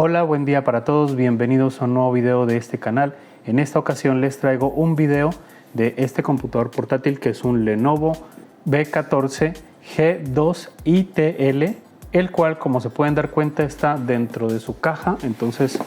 Hola, buen día para todos, bienvenidos a un nuevo video de este canal. En esta ocasión les traigo un video de este computador portátil que es un Lenovo B14 G2ITL, el cual, como se pueden dar cuenta, está dentro de su caja. Entonces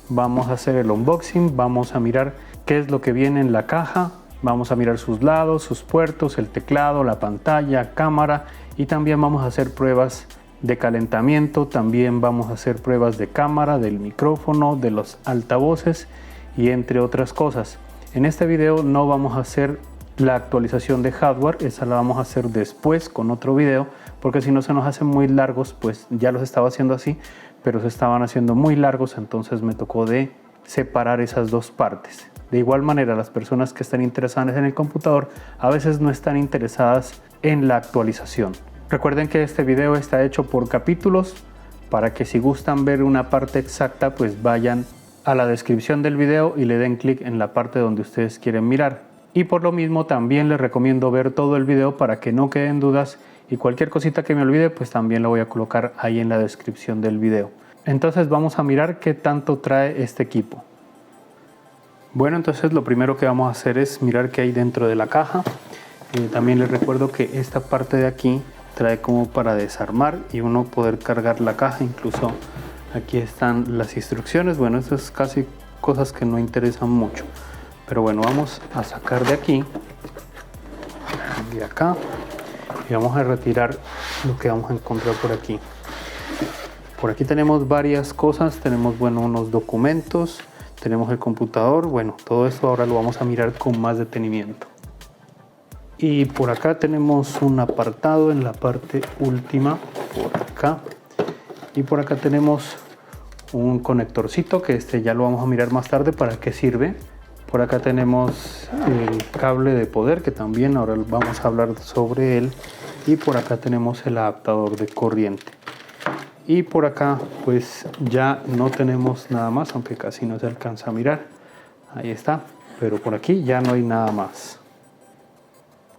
vamos a hacer el unboxing, vamos a mirar qué es lo que viene en la caja, vamos a mirar sus lados, sus puertos, el teclado, la pantalla, cámara, y también vamos a hacer pruebas de calentamiento, también vamos a hacer pruebas de cámara, del micrófono, de los altavoces y entre otras cosas. En este video no vamos a hacer la actualización de hardware, esa la vamos a hacer después con otro video, porque si no se nos hacen muy largos. Pues ya los estaba haciendo así, pero se estaban haciendo muy largos, entonces me tocó de separar esas dos partes. De igual manera, las personas que están interesadas en el computador a veces no están interesadas en la actualización. Recuerden que este video está hecho por capítulos, para que si gustan ver una parte exacta, pues vayan a la descripción del video y le den clic en la parte donde ustedes quieren mirar. Y por lo mismo también les recomiendo ver todo el video para que no queden dudas, y cualquier cosita que me olvide pues también lo voy a colocar ahí en la descripción del video. Entonces vamos a mirar qué tanto trae este equipo. Bueno, entonces lo primero que vamos a hacer es mirar qué hay dentro de la caja. También les recuerdo que esta parte de aquí trae como para desarmar y uno poder cargar la caja. Incluso aquí están las instrucciones. Bueno, esto es casi cosas que no interesan mucho, pero bueno, vamos a sacar de aquí, de acá, y vamos a retirar lo que vamos a encontrar por aquí. Por aquí tenemos varias cosas, tenemos, bueno, unos documentos, tenemos el computador. Bueno, todo esto ahora lo vamos a mirar con más detenimiento. Y por acá tenemos un apartado en la parte última, por acá. Y por acá tenemos un conectorcito, que este ya lo vamos a mirar más tarde para qué sirve. Por acá tenemos el cable de poder, que también ahora vamos a hablar sobre él. Y por acá tenemos el adaptador de corriente. Y por acá pues ya no tenemos nada más, aunque casi no se alcanza a mirar. Ahí está, pero por aquí ya no hay nada más.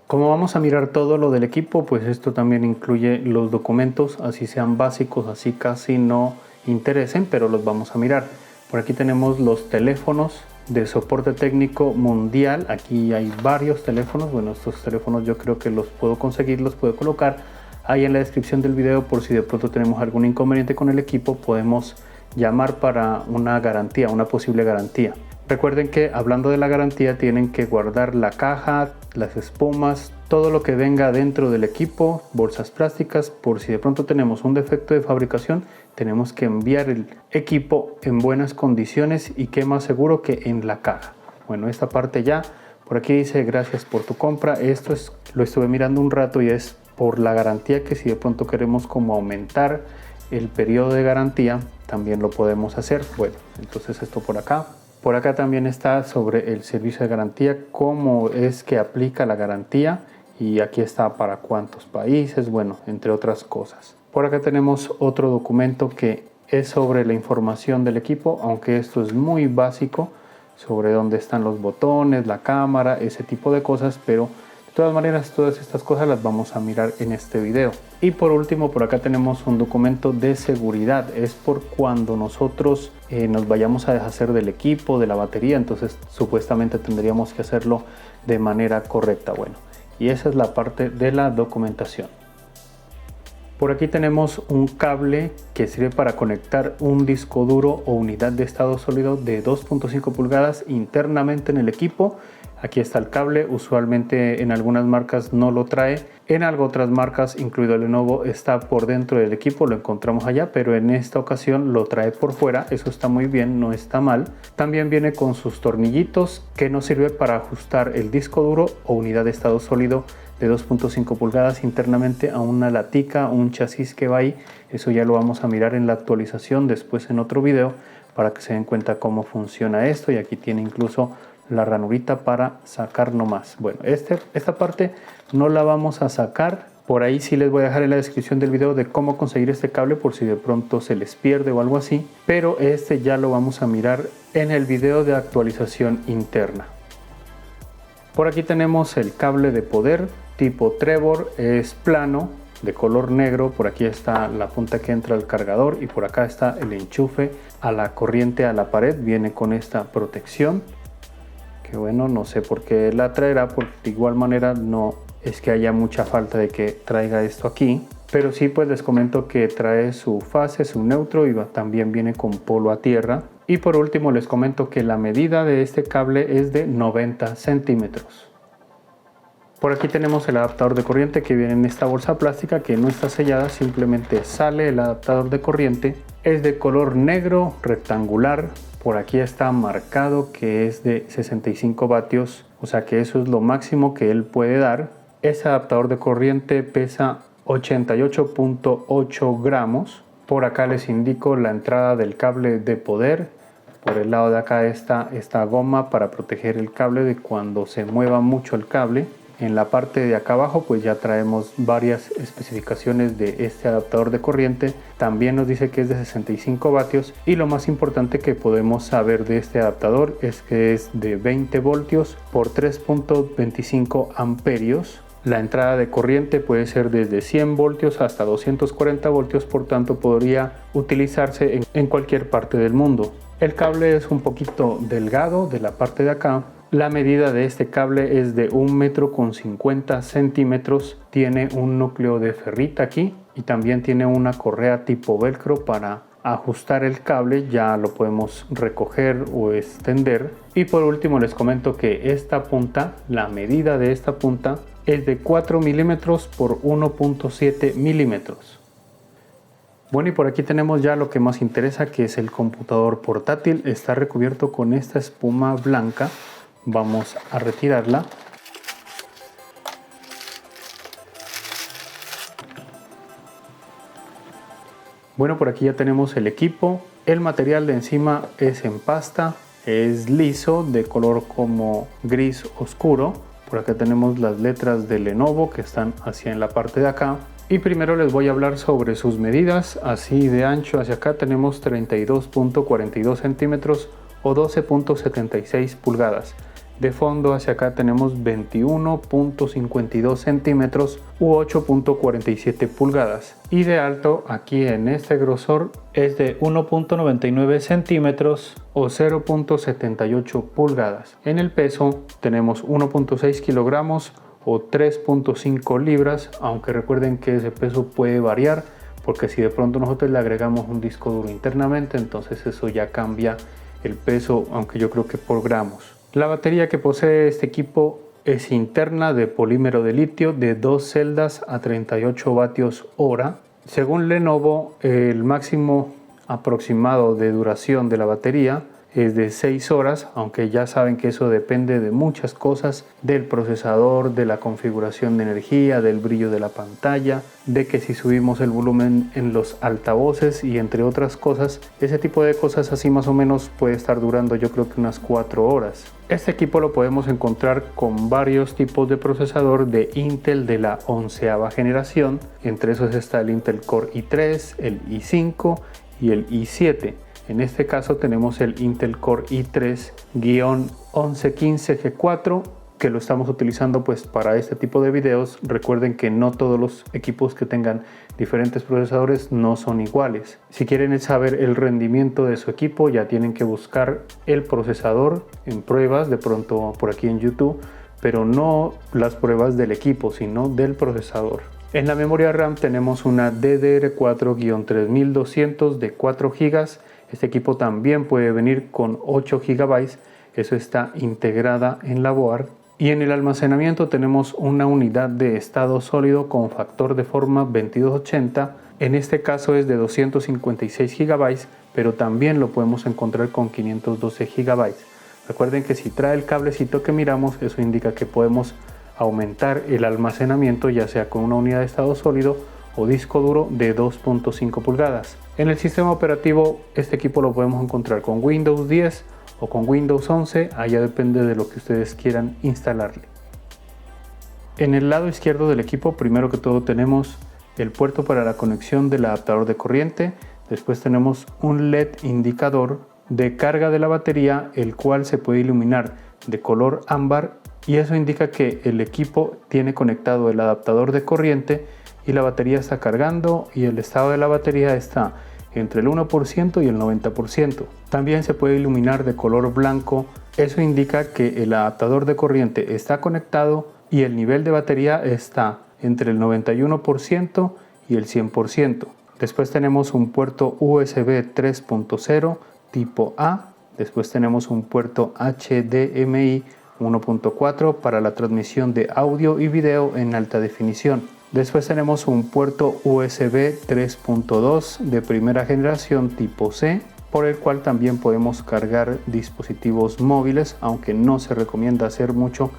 Como vamos a mirar todo lo del equipo, pues esto también incluye los documentos, así sean básicos, así casi no interesen, pero los vamos a mirar. Por aquí tenemos los teléfonos de soporte técnico mundial. Aquí hay varios teléfonos. Bueno, estos teléfonos yo creo que los puedo conseguir, los puedo colocar ahí en la descripción del video, por si de pronto tenemos algún inconveniente con el equipo, podemos llamar para una garantía, una posible garantía. Recuerden que hablando de la garantía, tienen que guardar la caja, las espumas, todo lo que venga dentro del equipo, bolsas plásticas, por si de pronto tenemos un defecto de fabricación, tenemos que enviar el equipo en buenas condiciones y qué más seguro que en la caja. Bueno, esta parte ya, por aquí dice gracias por tu compra. Esto es, lo estuve mirando un rato y es por la garantía, que si de pronto queremos como aumentar el periodo de garantía, también lo podemos hacer. Bueno, entonces esto por acá. Por acá también está sobre el servicio de garantía, cómo es que aplica la garantía, y aquí está para cuántos países, bueno, entre otras cosas. Por acá tenemos otro documento que es sobre la información del equipo, aunque esto es muy básico, sobre dónde están los botones, la cámara, ese tipo de cosas, pero de todas maneras todas estas cosas las vamos a mirar en este video. Y por último, por acá tenemos un documento de seguridad. Es por cuando nosotros nos vayamos a deshacer del equipo, de la batería, entonces supuestamente tendríamos que hacerlo de manera correcta. Bueno, y esa es la parte de la documentación. Por aquí tenemos un cable que sirve para conectar un disco duro o unidad de estado sólido de 2.5 pulgadas internamente en el equipo. Aquí está el cable, usualmente en algunas marcas no lo trae, en algo otras marcas, incluido el Lenovo, está por dentro del equipo, lo encontramos allá, pero en esta ocasión lo trae por fuera. Eso está muy bien, no está mal. También viene con sus tornillitos, que nos sirve para ajustar el disco duro o unidad de estado sólido de 2.5 pulgadas internamente a una latica, un chasis que va ahí. Eso ya lo vamos a mirar en la actualización después en otro video, para que se den cuenta cómo funciona esto. Y aquí tiene incluso la ranurita para sacar nomás. Bueno, esta parte no la vamos a sacar. Por ahí sí les voy a dejar en la descripción del video de cómo conseguir este cable, por si de pronto se les pierde o algo así, pero este ya lo vamos a mirar en el video de actualización interna. Por aquí tenemos el cable de poder tipo Trevor, es plano, de color negro. Por aquí está la punta que entra al cargador y por acá está el enchufe a la corriente a la pared. Viene con esta protección, que bueno, no sé por qué la traerá, porque de igual manera no es que haya mucha falta de que traiga esto aquí. Pero sí, pues les comento que trae su fase, su neutro, y también viene con polo a tierra. Y por último les comento que la medida de este cable es de 90 centímetros. Por aquí tenemos el adaptador de corriente que viene en esta bolsa plástica que no está sellada, simplemente sale el adaptador de corriente. Es de color negro rectangular. Por aquí está marcado que es de 65 vatios, o sea que eso es lo máximo que él puede dar. Ese adaptador de corriente pesa 88.8 gramos. Por acá les indico la entrada del cable de poder. Por el lado de acá está esta goma para proteger el cable de cuando se mueva mucho el cable. En la parte de acá abajo pues ya traemos varias especificaciones de este adaptador de corriente. También nos dice que es de 65 vatios y lo más importante que podemos saber de este adaptador es que es de 20 voltios por 3.25 amperios. La entrada de corriente puede ser desde 100 voltios hasta 240 voltios, por tanto podría utilizarse en cualquier parte del mundo. El cable es un poquito delgado de la parte de acá. La medida de este cable es de 1,50 m. Tiene un núcleo de ferrita aquí y también tiene una correa tipo velcro para ajustar el cable. Ya lo podemos recoger o extender. Y por último les comento que esta punta, la medida de esta punta es de 4 milímetros por 1.7 milímetros. Bueno, y por aquí tenemos ya lo que más interesa, que es el computador portátil. Está recubierto con esta espuma blanca. Vamos a retirarla. Bueno, por aquí ya tenemos el equipo. El material de encima es en pasta, es liso, de color como gris oscuro. Por acá tenemos las letras de Lenovo que están hacia en la parte de acá. Y primero les voy a hablar sobre sus medidas. Así de ancho hacia acá tenemos 32.42 centímetros o 12.76 pulgadas. De fondo hacia acá tenemos 21.52 centímetros u 8.47 pulgadas. Y de alto aquí en este grosor es de 1.99 centímetros o 0.78 pulgadas. En el peso tenemos 1.6 kilogramos o 3.5 libras, aunque recuerden que ese peso puede variar porque si de pronto nosotros le agregamos un disco duro internamente, entonces eso ya cambia el peso, aunque yo creo que por gramos. La batería que posee este equipo es interna de polímero de litio de 2 celdas a 38 vatios hora. Según Lenovo, el máximo aproximado de duración de la batería es de 6 horas, aunque ya saben que eso depende de muchas cosas, del procesador, de la configuración de energía, del brillo de la pantalla, de que si subimos el volumen en los altavoces y entre otras cosas. Ese tipo de cosas así más o menos puede estar durando yo creo que unas 4 horas. Este equipo lo podemos encontrar con varios tipos de procesador de Intel de la 11ª generación. Entre esos está el Intel Core i3, el i5 y el i7. En este caso tenemos el Intel Core i3-1115G4 que lo estamos utilizando pues para este tipo de videos. Recuerden que no todos los equipos que tengan diferentes procesadores no son iguales. Si quieren saber el rendimiento de su equipo ya tienen que buscar el procesador en pruebas de pronto por aquí en YouTube, pero no las pruebas del equipo sino del procesador. En la memoria RAM tenemos una DDR4-3200 de 4 GB. Este equipo también puede venir con 8 GB, eso está integrada en la board. Y en el almacenamiento tenemos una unidad de estado sólido con factor de forma 2280. En este caso es de 256 GB, pero también lo podemos encontrar con 512 GB. Recuerden que si trae el cablecito que miramos, eso indica que podemos aumentar el almacenamiento ya sea con una unidad de estado sólido o disco duro de 2.5 pulgadas. En el sistema operativo este equipo lo podemos encontrar con Windows 10 o con Windows 11, allá depende de lo que ustedes quieran instalarle. En el lado izquierdo del equipo primero que todo tenemos el puerto para la conexión del adaptador de corriente, después tenemos un LED indicador de carga de la batería, el cual se puede iluminar de color ámbar y eso indica que el equipo tiene conectado el adaptador de corriente y la batería está cargando y el estado de la batería está entre el 1% y el 90%. También se puede iluminar de color blanco. Eso indica que el adaptador de corriente está conectado y el nivel de batería está entre el 91% y el 100%. Después tenemos un puerto USB 3.0 tipo A. Después tenemos un puerto HDMI 1.4 para la transmisión de audio y video en alta definición. Después tenemos un puerto USB 3.2 de primera generación tipo C, por el cual también podemos cargar dispositivos móviles, aunque no se recomienda hacer mucho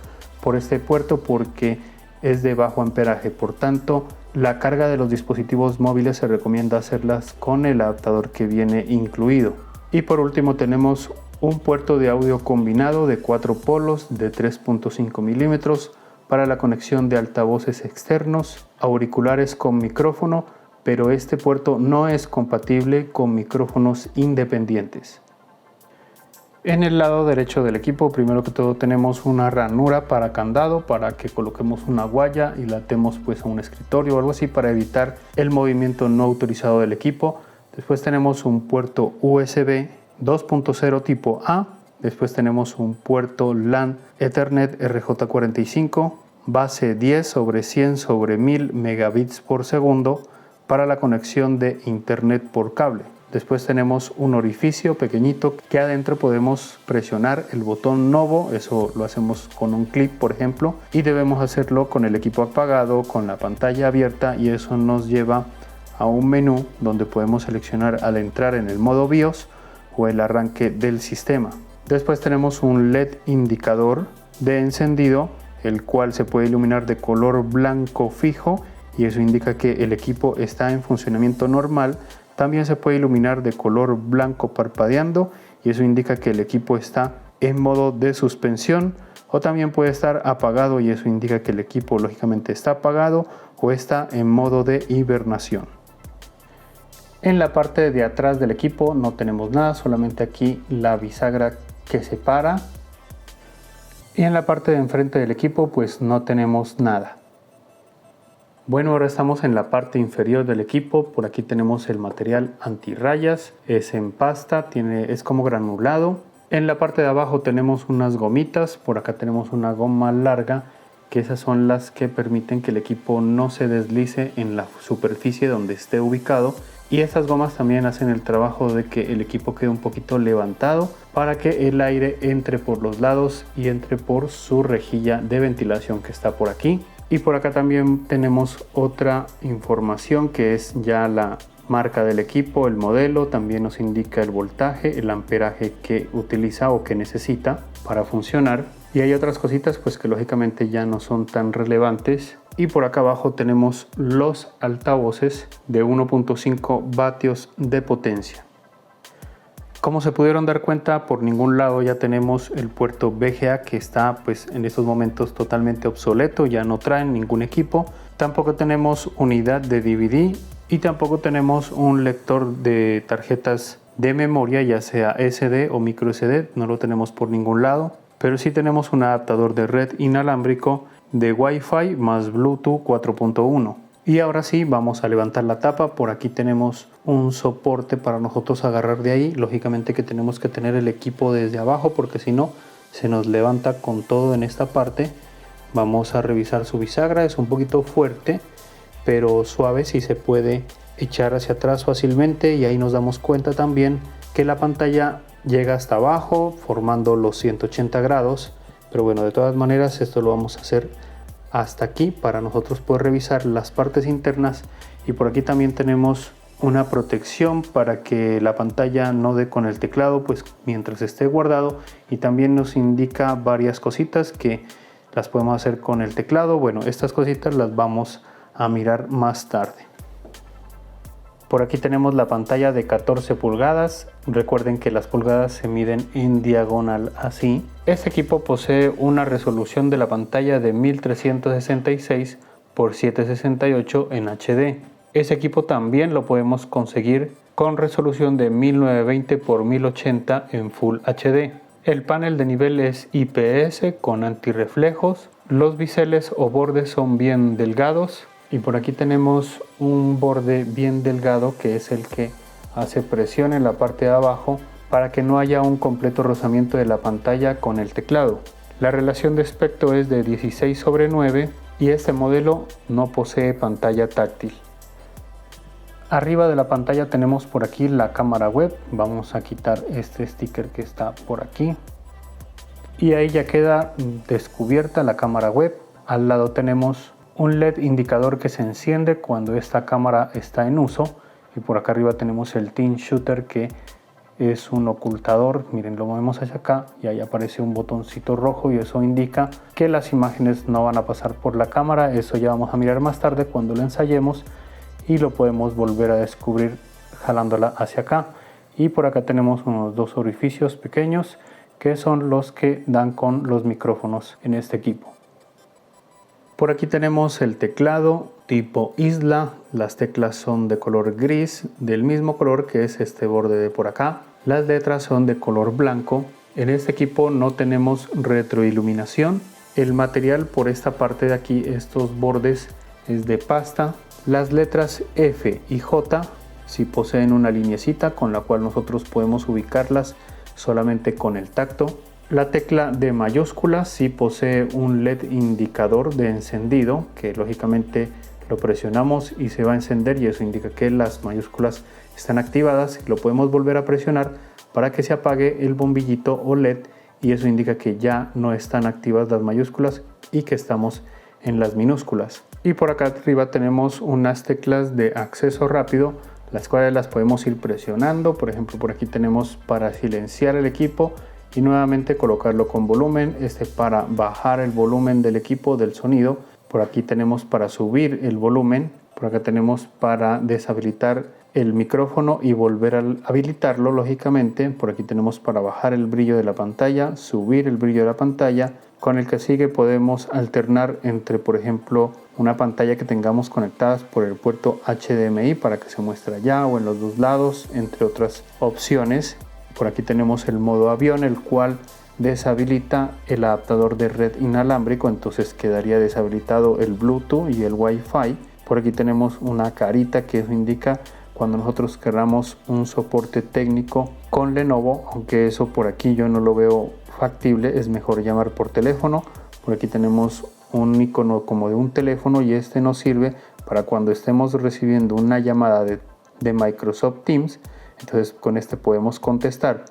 por este puerto porque es de bajo amperaje. Por tanto, la carga de los dispositivos móviles se recomienda hacerlas con el adaptador que viene incluido. Y por último tenemos un puerto de audio combinado de 4 polos de 3.5 milímetros para la conexión de altavoces externos, auriculares con micrófono, pero este puerto no es compatible con micrófonos independientes. En el lado derecho del equipo, primero que todo tenemos una ranura para candado, para que coloquemos una guaya y la atemos pues a un escritorio o algo así para evitar el movimiento no autorizado del equipo. Después tenemos un puerto USB 2.0 tipo A. Después tenemos un puerto LAN Ethernet RJ45 base 10/100/1000 megabits por segundo para la conexión de internet por cable. Después tenemos un orificio pequeñito que adentro podemos presionar el botón Novo. Eso lo hacemos con un clic, por ejemplo, y debemos hacerlo con el equipo apagado, con la pantalla abierta, y eso nos lleva a un menú donde podemos seleccionar al entrar en el modo BIOS o el arranque del sistema. Después tenemos un LED indicador de encendido, el cual se puede iluminar de color blanco fijo y eso indica que el equipo está en funcionamiento normal. También se puede iluminar de color blanco parpadeando y eso indica que el equipo está en modo de suspensión, o también puede estar apagado y eso indica que el equipo lógicamente está apagado o está en modo de hibernación. En la parte de atrás del equipo no tenemos nada, solamente aquí la bisagra que separa. Y en la parte de enfrente del equipo pues no tenemos nada. Bueno, ahora estamos en la parte inferior del equipo. Por aquí tenemos el material antirrayas, es en pasta, es como granulado. En la parte de abajo tenemos unas gomitas, por acá tenemos una goma larga, que esas son las que permiten que el equipo no se deslice en la superficie donde esté ubicado. Y estas gomas también hacen el trabajo de que el equipo quede un poquito levantado para que el aire entre por los lados y entre por su rejilla de ventilación que está por aquí. Y por acá también tenemos otra información que es ya la marca del equipo, el modelo, también nos indica el voltaje, el amperaje que utiliza o que necesita para funcionar. Y hay otras cositas pues que lógicamente ya no son tan relevantes. Y por acá abajo tenemos los altavoces de 1.5 vatios de potencia. Como se pudieron dar cuenta, por ningún lado ya tenemos el puerto VGA, que está pues en estos momentos totalmente obsoleto, ya no traen ningún equipo. Tampoco tenemos unidad de DVD y tampoco tenemos un lector de tarjetas de memoria, ya sea SD o micro SD, no lo tenemos por ningún lado. Pero sí tenemos un adaptador de red inalámbrico de Wi-Fi más Bluetooth 4.1. Y ahora sí, vamos a levantar la tapa. Por aquí tenemos un soporte para nosotros agarrar de ahí. Lógicamente que tenemos que tener el equipo desde abajo porque si no se nos levanta con todo en esta parte. Vamos a revisar su bisagra, es un poquito fuerte, pero suave, si se puede echar hacia atrás fácilmente, y ahí nos damos cuenta también que la pantalla llega hasta abajo formando los 180 grados. Pero bueno, de todas maneras esto lo vamos a hacer hasta aquí para nosotros poder revisar las partes internas. Y por aquí también tenemos una protección para que la pantalla no dé con el teclado pues mientras esté guardado, y también nos indica varias cositas que las podemos hacer con el teclado. Bueno, estas cositas las vamos a mirar más tarde. Por aquí tenemos la pantalla de 14 pulgadas. Recuerden que las pulgadas se miden en diagonal así. Este equipo posee una resolución de la pantalla de 1366 x 768 en HD. Este equipo también lo podemos conseguir con resolución de 1920 x 1080 en Full HD. El panel de nivel es IPS con antirreflejos. Los biseles o bordes son bien delgados. Y por aquí tenemos un borde bien delgado que es el que hace presión en la parte de abajo para que no haya un completo rozamiento de la pantalla con el teclado. La relación de aspecto es de 16:9 y este modelo no posee pantalla táctil. Arriba de la pantalla tenemos por aquí la cámara web. Vamos a quitar este sticker que está por aquí. Y ahí ya queda descubierta la cámara web. Al lado tenemos un LED indicador que se enciende cuando esta cámara está en uso. Y por acá arriba tenemos el Team Shooter, que es un ocultador. Miren, lo movemos hacia acá y ahí aparece un botoncito rojo y eso indica que las imágenes no van a pasar por la cámara. Eso ya vamos a mirar más tarde cuando lo ensayemos y lo podemos volver a descubrir jalándola hacia acá. Y por acá tenemos unos dos orificios pequeños que son los que dan con los micrófonos en este equipo. Por aquí tenemos el teclado tipo isla. Las teclas son de color gris, del mismo color que es este borde de por acá. Las letras son de color blanco. En este equipo no tenemos retroiluminación. El material por esta parte de aquí, estos bordes, es de pasta. Las letras F y J sí poseen una linecita con la cual nosotros podemos ubicarlas solamente con el tacto. La tecla de mayúsculas sí posee un LED indicador de encendido que lógicamente lo presionamos y se va a encender y eso indica que las mayúsculas están activadas. Lo podemos volver a presionar para que se apague el bombillito o LED y eso indica que ya no están activas las mayúsculas y que estamos en las minúsculas. Y por acá arriba tenemos unas teclas de acceso rápido, las cuales las podemos ir presionando. Por ejemplo, por aquí tenemos para silenciar el equipo y nuevamente colocarlo con volumen, para bajar el volumen del equipo del sonido. Por aquí tenemos para subir el volumen, por acá tenemos para deshabilitar el micrófono y volver a habilitarlo lógicamente. Por aquí tenemos para bajar el brillo de la pantalla, subir el brillo de la pantalla. Con el que sigue podemos alternar entre, por ejemplo, una pantalla que tengamos conectadas por el puerto HDMI para que se muestre allá o en los dos lados, entre otras opciones. Por aquí tenemos el modo avión, el cual deshabilita el adaptador de red inalámbrico, entonces quedaría deshabilitado el Bluetooth y el Wi-Fi. Por aquí tenemos una carita que eso indica cuando nosotros queramos un soporte técnico con Lenovo, aunque eso por aquí yo no lo veo factible, es mejor llamar por teléfono. Por aquí tenemos un icono como de un teléfono y este nos sirve para cuando estemos recibiendo una llamada de Microsoft Teams, entonces con este podemos contestar.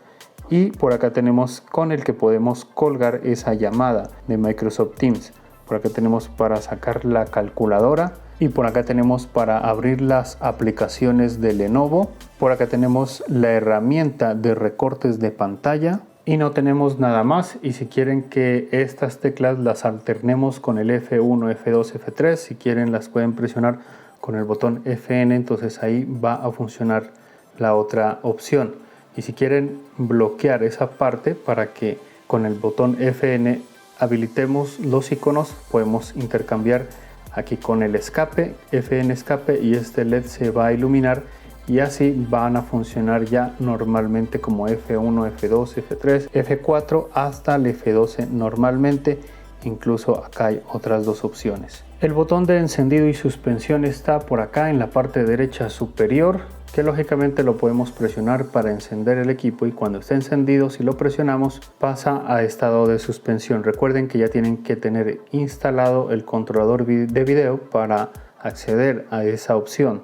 Y por acá tenemos con el que podemos colgar esa llamada de Microsoft Teams. Por acá tenemos para sacar la calculadora y por acá tenemos para abrir las aplicaciones de Lenovo. Por acá tenemos la herramienta de recortes de pantalla y no tenemos nada más. Y si quieren que estas teclas las alternemos con el F1, F2, F3, si quieren las pueden presionar con el botón FN, entonces ahí va a funcionar la otra opción. Y si quieren bloquear esa parte para que con el botón FN habilitemos los iconos, podemos intercambiar aquí con el escape, FN escape, y este LED se va a iluminar y así van a funcionar ya normalmente como F1, F2, F3, F4 hasta el F12 normalmente. Incluso acá hay otras dos opciones. El botón de encendido y suspensión está por acá en la parte derecha superior, que lógicamente lo podemos presionar para encender el equipo y cuando esté encendido, si lo presionamos, pasa a estado de suspensión. Recuerden que ya tienen que tener instalado el controlador de video para acceder a esa opción.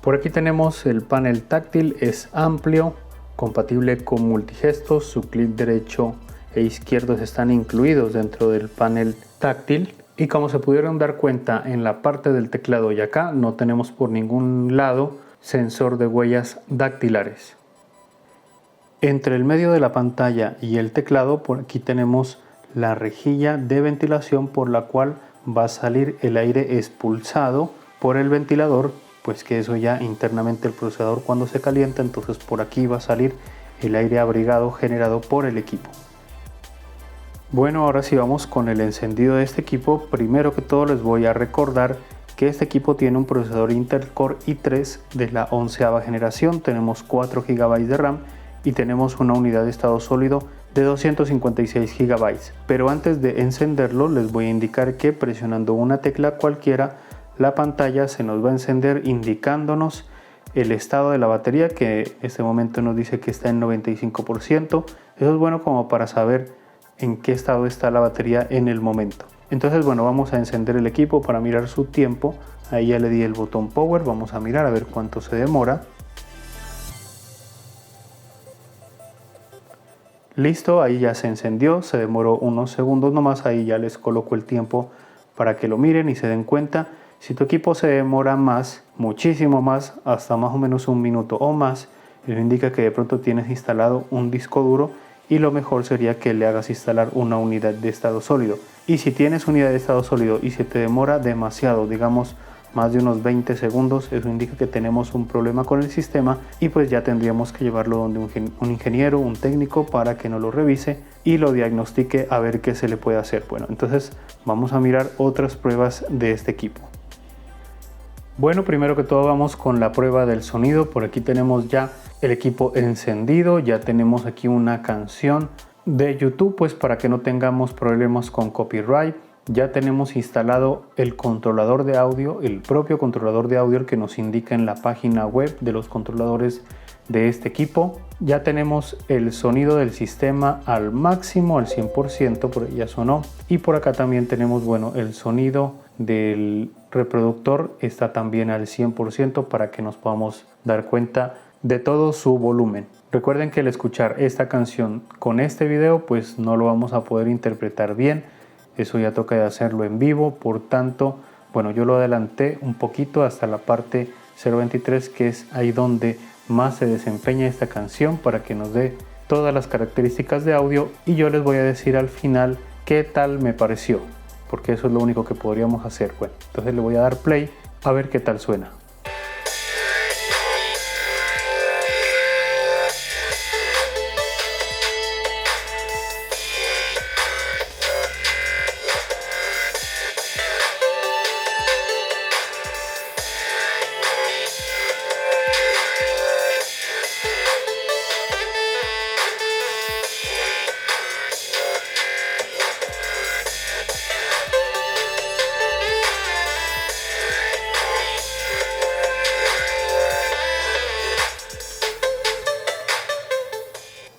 Por aquí tenemos el panel táctil, es amplio, compatible con multigestos, su clic derecho e izquierdos están incluidos dentro del panel táctil. Y como se pudieron dar cuenta, en la parte del teclado y acá no tenemos por ningún lado sensor de huellas dactilares. Entre el medio de la pantalla y el teclado, por aquí tenemos la rejilla de ventilación por la cual va a salir el aire expulsado por el ventilador, pues que eso ya internamente el procesador cuando se calienta, entonces por aquí va a salir el aire abrigado generado por el equipo. Bueno, ahora sí vamos con el encendido de este equipo. Primero que todo les voy a recordar que este equipo tiene un procesador Intel Core i3 de la 11ª generación, tenemos 4 GB de RAM y tenemos una unidad de estado sólido de 256 GB. Pero antes de encenderlo les voy a indicar que presionando una tecla cualquiera la pantalla se nos va a encender indicándonos el estado de la batería, que en este momento nos dice que está en 95%. Eso es bueno como para saber en qué estado está la batería en el momento. Entonces bueno, vamos a encender el equipo para mirar su tiempo. Ahí ya le di el botón power, vamos a mirar a ver cuánto se demora. Listo, ahí ya se encendió, se demoró unos segundos nomás. Ahí ya les coloco el tiempo para que lo miren y se den cuenta. Si tu equipo se demora más, muchísimo más, hasta más o menos un minuto o más, eso indica que de pronto tienes instalado un disco duro y lo mejor sería que le hagas instalar una unidad de estado sólido. Y si tienes unidad de estado sólido y se te demora demasiado, digamos más de unos 20 segundos, eso indica que tenemos un problema con el sistema y pues ya tendríamos que llevarlo donde un ingeniero, un técnico, para que nos lo revise y lo diagnostique a ver qué se le puede hacer. Bueno, entonces vamos a mirar otras pruebas de este equipo. Bueno, primero que todo vamos con la prueba del sonido. Por aquí tenemos ya el equipo encendido, ya tenemos aquí una canción de YouTube, pues para que no tengamos problemas con copyright. Ya tenemos instalado el controlador de audio, el propio controlador de audio que nos indica en la página web de los controladores de este equipo. Ya tenemos el sonido del sistema al máximo, al 100%, por ahí ya sonó. Y por acá también tenemos, bueno, el sonido del reproductor está también al 100% para que nos podamos dar cuenta de todo su volumen. Recuerden que al escuchar esta canción con este video, pues no lo vamos a poder interpretar bien. Eso ya toca de hacerlo en vivo, por tanto, bueno, yo lo adelanté un poquito hasta la parte 0.23, que es ahí donde más se desempeña esta canción, para que nos dé todas las características de audio, y yo les voy a decir al final qué tal me pareció, porque eso es lo único que podríamos hacer. Bueno, entonces le voy a dar play a ver qué tal suena.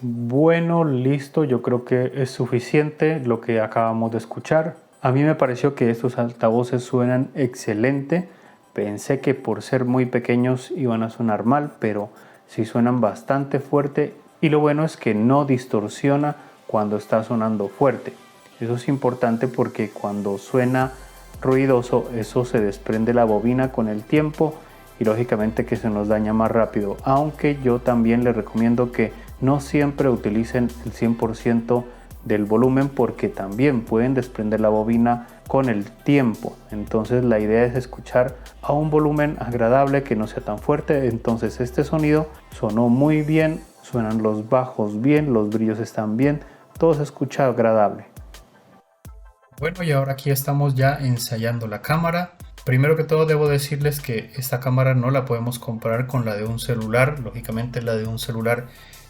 Bueno, listo, yo creo que es suficiente lo que acabamos de escuchar. A mí me pareció que estos altavoces suenan excelente. Pensé que por ser muy pequeños iban a sonar mal, pero sí suenan bastante fuerte, y lo bueno es que no distorsiona cuando está sonando fuerte. Eso es importante porque cuando suena ruidoso, eso se desprende la bobina con el tiempo y lógicamente que se nos daña más rápido. Aunque yo también les recomiendo que no siempre utilicen el 100% del volumen, porque también pueden desprender la bobina con el tiempo. Entonces la idea es escuchar a un volumen agradable, que no sea tan fuerte. Entonces este sonido sonó muy bien, suenan los bajos bien, los brillos están bien, todo se escucha agradable. Bueno, y ahora aquí estamos ya ensayando la cámara. Primero que todo debo decirles que esta cámara no la podemos comparar con la de un celular. Lógicamente la de un celular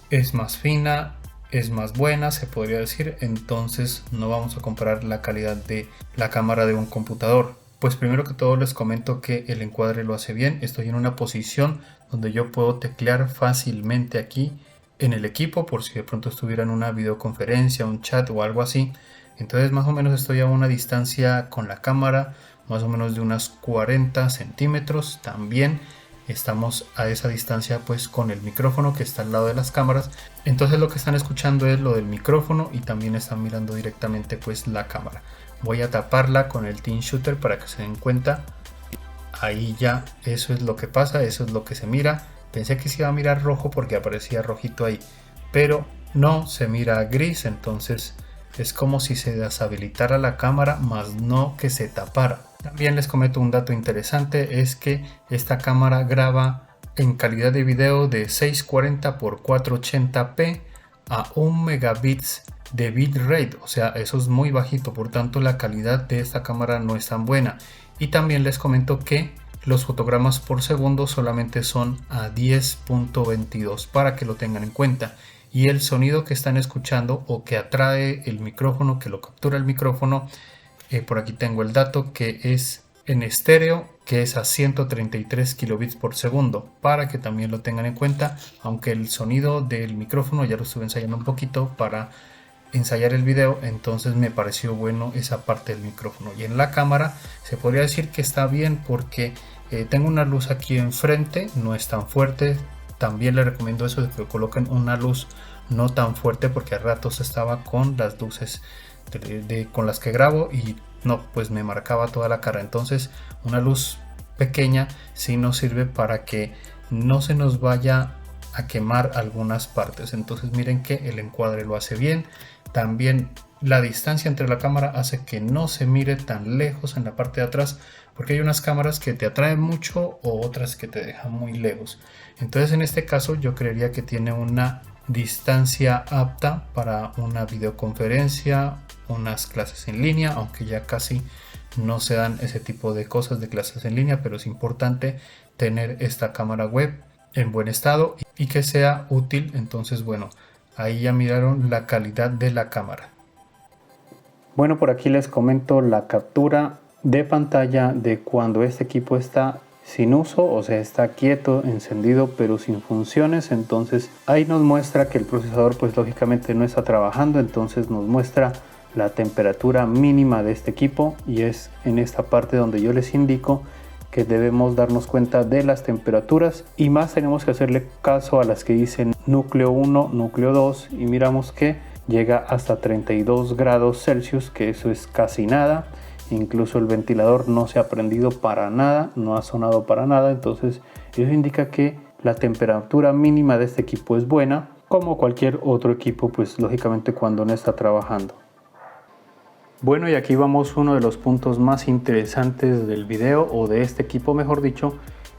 es más fina, es más buena, se podría decir. Entonces no vamos a comparar la calidad de la cámara de un computador. Pues primero que todo les comento que el encuadre lo hace bien. Estoy en una posición donde yo puedo teclear fácilmente aquí en el equipo, por si de pronto estuviera en una videoconferencia, un chat o algo así. Entonces más o menos estoy a una distancia con la cámara, más o menos de unas 40 centímetros. También estamos a esa distancia pues con el micrófono que está al lado de las cámaras. Entonces lo que están escuchando es lo del micrófono y también están mirando directamente pues la cámara. Voy a taparla con el TeamShooter para que se den cuenta. Ahí ya, eso es lo que pasa, eso es lo que se mira. Pensé que se iba a mirar rojo porque aparecía rojito ahí, pero no, se mira gris. Entonces es como si se deshabilitara la cámara, más no que se tapara. También les comento un dato interesante, es que esta cámara graba en calidad de video de 640 x 480p a 1 megabits de bitrate, o sea, eso es muy bajito, por tanto la calidad de esta cámara no es tan buena. Y también les comento que los fotogramas por segundo solamente son a 10.22 para que lo tengan en cuenta. y el sonido que están escuchando o que atrae el micrófono, que lo captura el micrófono, por aquí tengo el dato que es en estéreo, que es a 133 kilobits por segundo, para que también lo tengan en cuenta, aunque el sonido del micrófono ya lo estuve ensayando un poquito para ensayar el video, entonces me pareció bueno esa parte del micrófono. Y en la cámara se podría decir que está bien porque tengo una luz aquí enfrente, no es tan fuerte. También le recomiendo eso de que coloquen una luz no tan fuerte, porque a ratos estaba con las luces con las que grabo y no, pues me marcaba toda la cara. Entonces una luz pequeña sí nos sirve para que no se nos vaya a quemar algunas partes. Entonces miren que el encuadre lo hace bien. También la distancia entre la cámara hace que no se mire tan lejos en la parte de atrás, porque hay unas cámaras que te atraen mucho o otras que te dejan muy lejos. Entonces en este caso yo creería que tiene una distancia apta para una videoconferencia, unas clases en línea, aunque ya casi no se dan ese tipo de cosas de clases en línea, pero es importante tener esta cámara web en buen estado y que sea útil. Entonces bueno, ahí ya miraron la calidad de la cámara. Bueno, por aquí les comento la captura de pantalla de cuando este equipo está sin uso, o sea, está quieto, encendido, pero sin funciones. Entonces ahí nos muestra que el procesador pues lógicamente no está trabajando. Entonces nos muestra la temperatura mínima de este equipo, y es en esta parte donde yo les indico que debemos darnos cuenta de las temperaturas, y más tenemos que hacerle caso a las que dicen núcleo 1, núcleo 2, y miramos que llega hasta 32 grados Celsius, que eso es casi nada. Incluso el ventilador no se ha prendido para nada, no ha sonado para nada. Entonces eso indica que la temperatura mínima de este equipo es buena, como cualquier otro equipo pues lógicamente cuando no está trabajando. Bueno, y aquí vamos uno de los puntos más interesantes del video, o de este equipo mejor dicho,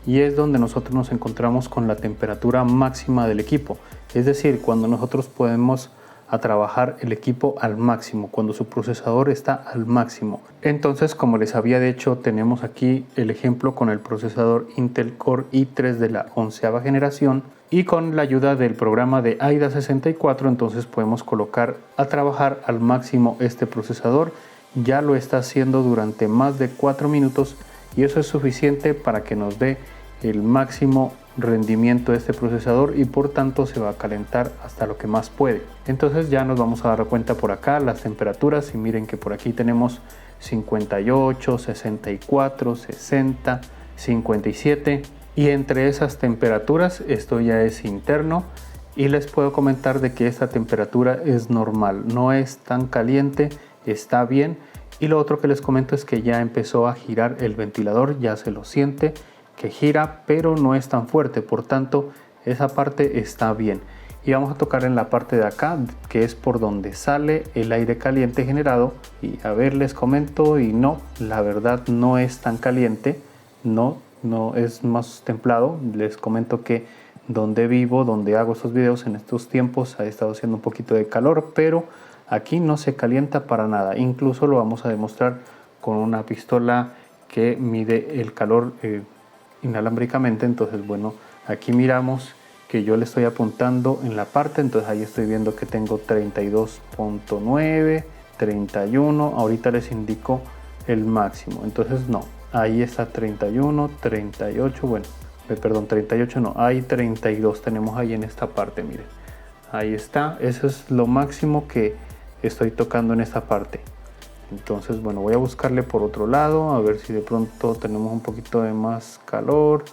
y es donde nosotros nos encontramos con la temperatura máxima del equipo. Es decir, cuando nosotros podemos a trabajar el equipo al máximo, cuando su procesador está al máximo. Entonces, como les había dicho, tenemos aquí el ejemplo con el procesador Intel Core i3 de la 11ª generación, y con la ayuda del programa de AIDA 64 entonces podemos colocar a trabajar al máximo este procesador. Ya lo está haciendo durante más de 4 minutos, y eso es suficiente para que nos dé el máximo rendimiento de este procesador, y por tanto se va a calentar hasta lo que más puede. Entonces ya nos vamos a dar cuenta por acá las temperaturas, y miren que por aquí tenemos 58, 64, 60, 57, y entre esas temperaturas esto ya es interno, y les puedo comentar de que esta temperatura es normal, no es tan caliente, está bien. Y lo otro que les comento es que ya empezó a girar el ventilador, ya se lo siente que gira, pero no es tan fuerte, por tanto esa parte está bien. Y vamos a tocar en la parte de acá, que es por donde sale el aire caliente generado, y a ver, les comento, y no, la verdad no es tan caliente, no es más templado. Les comento que donde vivo, donde hago estos videos en estos tiempos, ha estado haciendo un poquito de calor, pero aquí no se calienta para nada. Incluso lo vamos a demostrar con una pistola que mide el calor inalámbricamente. Entonces bueno, aquí miramos que yo le estoy apuntando en la parte, entonces ahí estoy viendo que tengo 32.9, 31, ahorita les indico el máximo. Entonces no, ahí está 31, 38, bueno, perdón, 38 no, hay 32 tenemos ahí en esta parte, miren, ahí está, eso es lo máximo que estoy tocando en esta parte. Entonces bueno, voy a buscarle por otro lado a ver si de pronto tenemos un poquito de más calor,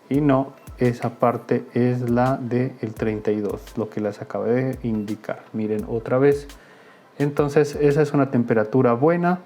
y no, esa parte es la del 32, lo que les acabé de indicar. Miren otra vez, entonces esa es una temperatura buena,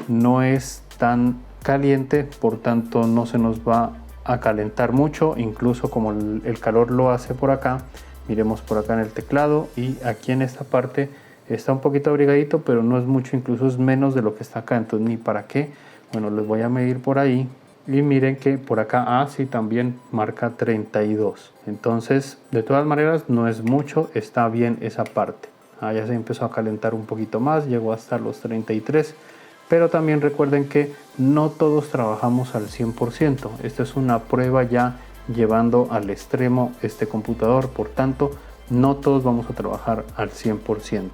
no es tan caliente, por tanto no se nos va a calentar mucho, incluso como el calor lo hace por acá. Miremos por acá en el teclado, y aquí en esta parte está un poquito abrigadito, pero no es mucho, incluso es menos de lo que está acá, entonces ni para qué. Bueno, les voy a medir por ahí, y miren que por acá, sí, también marca 32. Entonces, de todas maneras, no es mucho, está bien esa parte. Ya se empezó a calentar un poquito más, llegó hasta los 33. Pero también recuerden que no todos trabajamos al 100%. Esta es una prueba ya llevando al extremo este computador, por tanto no todos vamos a trabajar al 100%.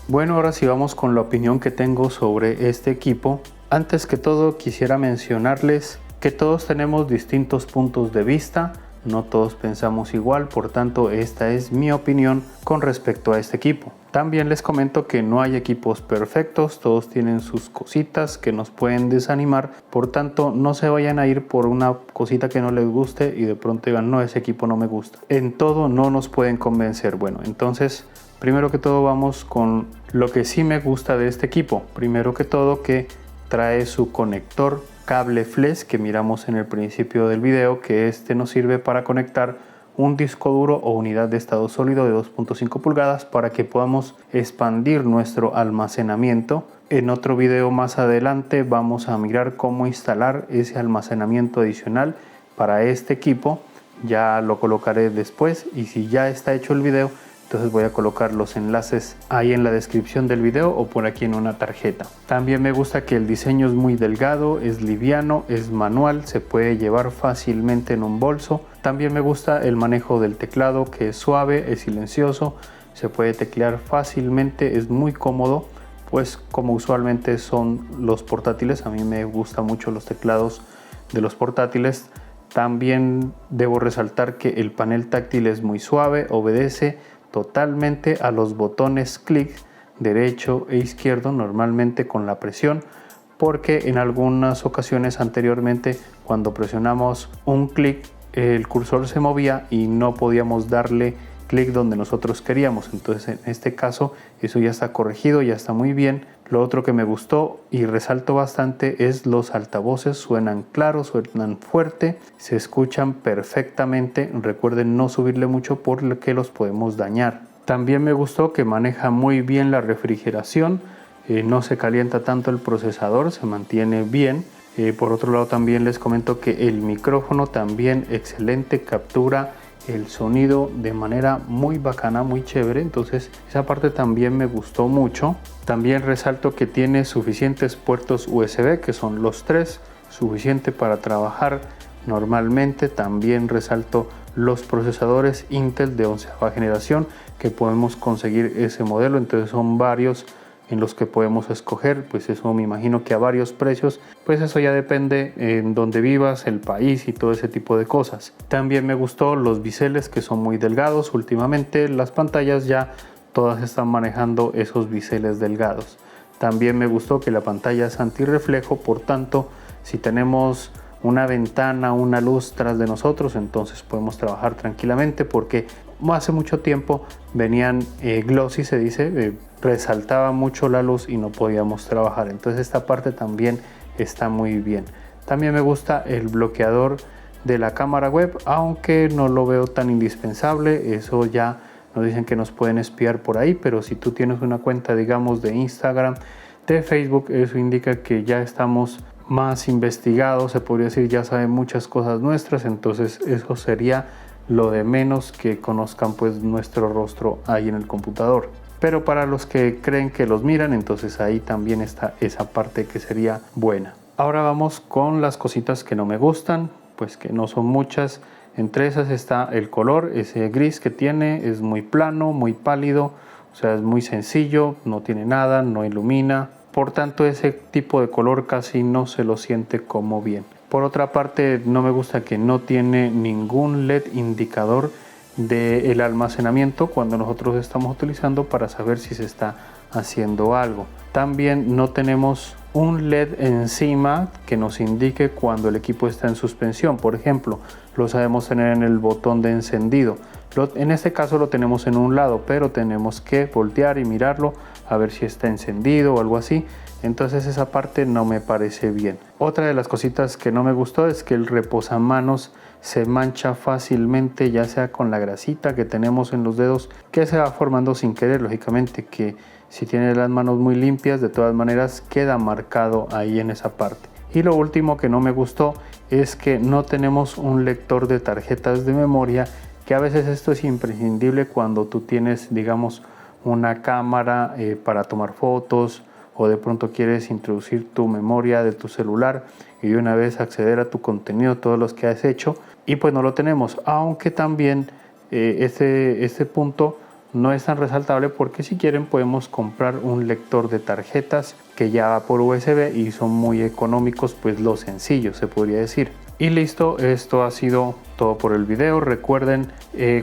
Bueno, ahora sí vamos con la opinión que tengo sobre este equipo. Antes que todo quisiera mencionarles que todos tenemos distintos puntos de vista, no todos pensamos igual, por tanto esta es mi opinión con respecto a este equipo. También les comento que no hay equipos perfectos, todos tienen sus cositas que nos pueden desanimar, por tanto no se vayan a ir por una cosita que no les guste y de pronto digan no, ese equipo no me gusta. En todo no nos pueden convencer. Bueno, entonces primero que todo vamos con lo que sí me gusta de este equipo. Primero que todo que trae su conector cable flex que miramos en el principio del video, que este nos sirve para conectar un disco duro o unidad de estado sólido de 2.5 pulgadas para que podamos expandir nuestro almacenamiento. En otro video más adelante vamos a mirar cómo instalar ese almacenamiento adicional para este equipo. Ya lo colocaré después, y si ya está hecho el video, entonces voy a colocar los enlaces ahí en la descripción del video o por aquí en una tarjeta. También me gusta que el diseño es muy delgado, es liviano, es manual, se puede llevar fácilmente en un bolso. También me gusta el manejo del teclado, que es suave, es silencioso, se puede teclear fácilmente, es muy cómodo, pues como usualmente son los portátiles. A mí me gustan mucho los teclados de los portátiles. También debo resaltar que el panel táctil es muy suave, obedece totalmente a los botones clic derecho e izquierdo, normalmente con la presión, porque en algunas ocasiones anteriormente cuando presionamos un clic el cursor se movía y no podíamos darle clic donde nosotros queríamos. Entonces en este caso eso ya está corregido, ya está muy bien. Lo otro que me gustó y resalto bastante es los altavoces, suenan claros, suenan fuerte, se escuchan perfectamente. Recuerden no subirle mucho porque los podemos dañar. También me gustó que maneja muy bien la refrigeración, no se calienta tanto el procesador, se mantiene bien. Por otro lado también les comento que el micrófono también excelente, captura el sonido de manera muy bacana, muy chévere. Entonces esa parte también me gustó mucho. También resalto que tiene suficientes puertos USB, que son los 3, suficiente para trabajar normalmente. También resalto los procesadores Intel de 11ª generación, que podemos conseguir ese modelo. Entonces son varios en los que podemos escoger, pues eso me imagino que a varios precios, pues eso ya depende en donde vivas, el país y todo ese tipo de cosas. También me gustó los biseles, que son muy delgados. Últimamente las pantallas ya todas están manejando esos biseles delgados. También me gustó que la pantalla es antirreflejo, por tanto si tenemos una ventana, una luz tras de nosotros, entonces podemos trabajar tranquilamente, porque hace mucho tiempo venían glossy, se dice, resaltaba mucho la luz y no podíamos trabajar. Entonces esta parte también está muy bien. También me gusta el bloqueador de la cámara web, aunque no lo veo tan indispensable. Eso ya nos dicen que nos pueden espiar por ahí, pero si tú tienes una cuenta, digamos, de Instagram, de Facebook, eso indica que ya estamos más investigados, se podría decir, ya saben muchas cosas nuestras. Entonces eso sería lo de menos, que conozcan pues nuestro rostro ahí en el computador. Pero para los que creen que los miran, entonces ahí también está esa parte que sería buena. Ahora vamos con las cositas que no me gustan, pues que no son muchas. Entre esas está el color, ese gris que tiene, es muy plano, muy pálido, o sea, es muy sencillo, no tiene nada, no ilumina. Por tanto, ese tipo de color casi no se lo siente como bien. Por otra parte, no me gusta que no tiene ningún LED indicador del almacenamiento cuando nosotros estamos utilizando para saber si se está haciendo algo. También no tenemos un LED encima que nos indique cuando el equipo está en suspensión. Por ejemplo, lo sabemos tener en el botón de encendido. En este caso lo tenemos en un lado, pero tenemos que voltear y mirarlo a ver si está encendido o algo así. Entonces esa parte no me parece bien. Otra de las cositas que no me gustó es que el reposamanos se mancha fácilmente, ya sea con la grasita que tenemos en los dedos, que se va formando sin querer. Lógicamente que si tienes las manos muy limpias, de todas maneras queda marcado ahí en esa parte. Y lo último que no me gustó es que no tenemos un lector de tarjetas de memoria, que a veces esto es imprescindible cuando tú tienes, digamos, una cámara para tomar fotos, o de pronto quieres introducir tu memoria de tu celular y de una vez acceder a tu contenido, todos los que has hecho, y pues no lo tenemos. Aunque también Este punto no es tan resaltable porque si quieren podemos comprar un lector de tarjetas que ya va por USB y son muy económicos, pues lo sencillo se podría decir. Y listo, esto ha sido todo por el video. Recuerden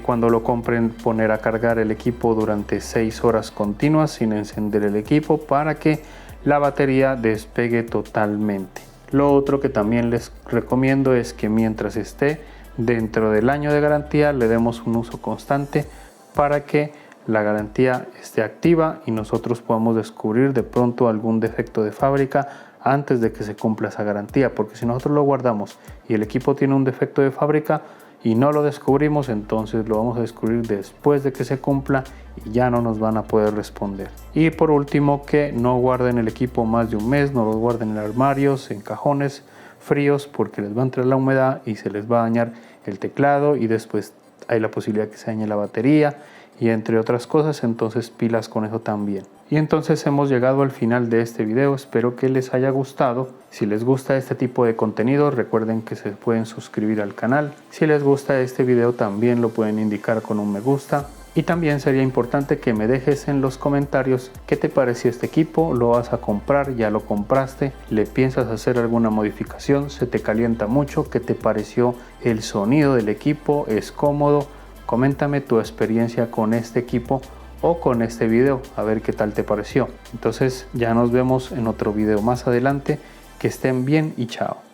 cuando lo compren poner a cargar el equipo durante 6 horas continuas sin encender el equipo para que la batería despegue totalmente. Lo otro que también les recomiendo es que mientras esté dentro del año de garantía le demos un uso constante para que la garantía esté activa y nosotros podamos descubrir de pronto algún defecto de fábrica antes de que se cumpla esa garantía, porque si nosotros lo guardamos y el equipo tiene un defecto de fábrica y no lo descubrimos, entonces lo vamos a descubrir después de que se cumpla y ya no nos van a poder responder. Y por último, que no guarden el equipo más de un mes, no lo guarden en armarios, en cajones fríos, porque les va a entrar la humedad y se les va a dañar el teclado y después hay la posibilidad que se dañe la batería y entre otras cosas, entonces pilas con eso también. Y entonces hemos llegado al final de este video, espero que les haya gustado. Si les gusta este tipo de contenido, recuerden que se pueden suscribir al canal. Si les gusta este video también lo pueden indicar con un me gusta. Y también sería importante que me dejes en los comentarios qué te pareció este equipo, lo vas a comprar, ya lo compraste, le piensas hacer alguna modificación, se te calienta mucho, qué te pareció el sonido del equipo, es cómodo. Coméntame tu experiencia con este equipo o con este video, a ver qué tal te pareció. Entonces ya nos vemos en otro video más adelante, que estén bien y chao.